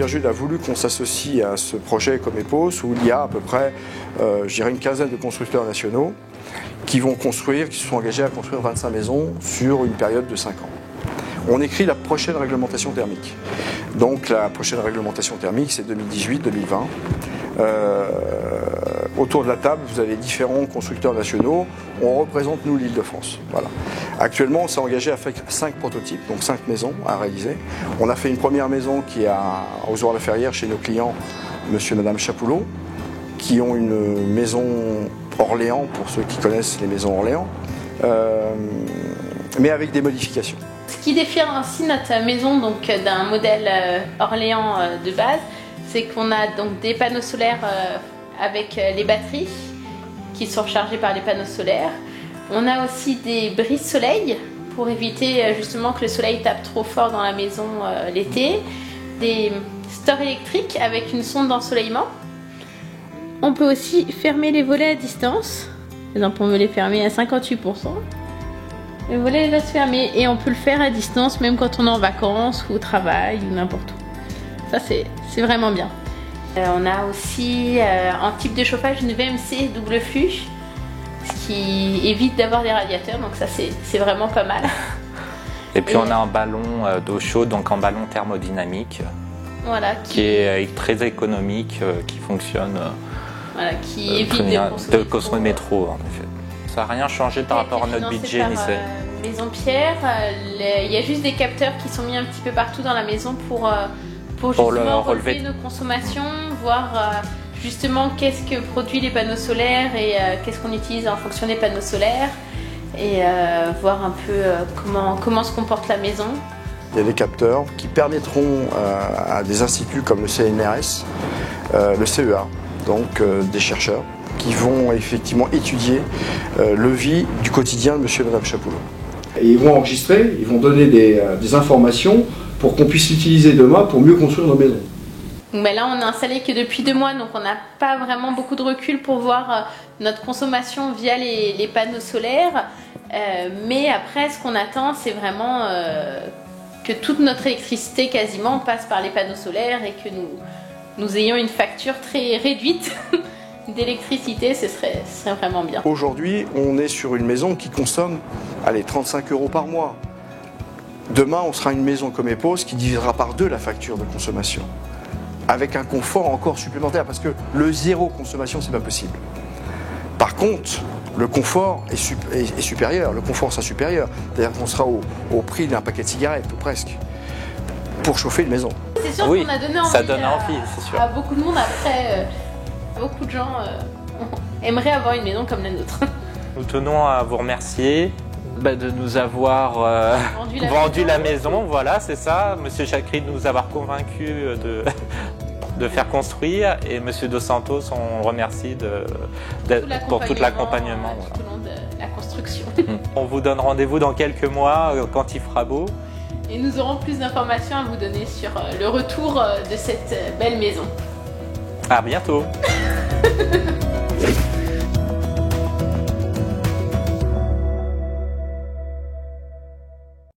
Virgule a voulu qu'on s'associe à ce projet comme EPOS, où il y a à peu près, je dirais, une quinzaine de constructeurs nationaux qui se sont engagés à construire 25 maisons sur une période de 5 ans. On écrit la prochaine réglementation thermique. Donc la prochaine réglementation thermique, c'est 2018-2020. Autour de la table, vous avez différents constructeurs nationaux. On représente, nous, l'Île-de-France. Voilà. Actuellement, on s'est engagé à faire 5 prototypes, donc 5 maisons à réaliser. On a fait une première maison qui est à Ozoir-la-Ferrière chez nos clients, monsieur et madame Chapoulot, qui ont une maison Orléans, pour ceux qui connaissent les maisons Orléans, mais avec des modifications. Ce qui différencie notre maison donc d'un modèle Orléans de base, c'est qu'on a donc des panneaux solaires avec les batteries qui sont rechargées par les panneaux solaires. On a aussi des brises soleil pour éviter justement que le soleil tape trop fort dans la maison l'été. Des stores électriques avec une sonde d'ensoleillement. On peut aussi fermer les volets à distance. Par exemple, on veut les fermer à 58%. Le volet va se fermer et on peut le faire à distance même quand on est en vacances ou au travail ou n'importe où. Ça c'est vraiment bien. On a aussi en type de chauffage une VMC double flux, ce qui évite d'avoir des radiateurs, donc ça c'est vraiment pas mal. Et puis on a un ballon d'eau chaude, donc un ballon thermodynamique, voilà, qui est très économique, qui fonctionne, voilà, qui évite de consommer trop en effet. Ça n'a rien changé par rapport à notre budget initial. Maison Pierre, il y a juste des capteurs qui sont mis un petit peu partout dans la maison pour justement relever nos consommations, voir justement qu'est-ce que produit les panneaux solaires et qu'est-ce qu'on utilise en fonction des panneaux solaires et voir un peu comment se comporte la maison. Il y a des capteurs qui permettront à des instituts comme le CNRS, le CEA, donc des chercheurs, qui vont effectivement étudier le vie du quotidien de monsieur et madame Chapoulot. Et ils vont enregistrer, ils vont donner des informations pour qu'on puisse l'utiliser demain pour mieux construire nos maisons. Mais là, on n'a installé que depuis 2 mois, donc on n'a pas vraiment beaucoup de recul pour voir notre consommation via les panneaux solaires. Mais après, ce qu'on attend, c'est vraiment que toute notre électricité quasiment passe par les panneaux solaires et que nous ayons une facture très réduite d'électricité, ce serait vraiment bien. Aujourd'hui, on est sur une maison qui consomme 35 € par mois. Demain, on sera une maison comme EPOS qui divisera par 2 la facture de consommation, avec un confort encore supplémentaire, parce que le zéro consommation, c'est pas possible. Par contre, le confort est supérieur, le confort sera supérieur, c'est-à-dire qu'on sera au prix d'un paquet de cigarettes, ou presque, pour chauffer une maison. C'est sûr qu'on a donné envie, ça donne envie, c'est sûr. À beaucoup de monde. Après, beaucoup de gens aimeraient avoir une maison comme la nôtre. Nous tenons à vous remercier de nous avoir vendu la maison, voilà, c'est ça. Monsieur Chakri de nous avoir convaincus de faire construire, et Monsieur Dos Santos, on le remercie pour tout l'accompagnement. Tout au long de la construction. On vous donne rendez-vous dans quelques mois quand il fera beau. Et nous aurons plus d'informations à vous donner sur le retour de cette belle maison. À bientôt.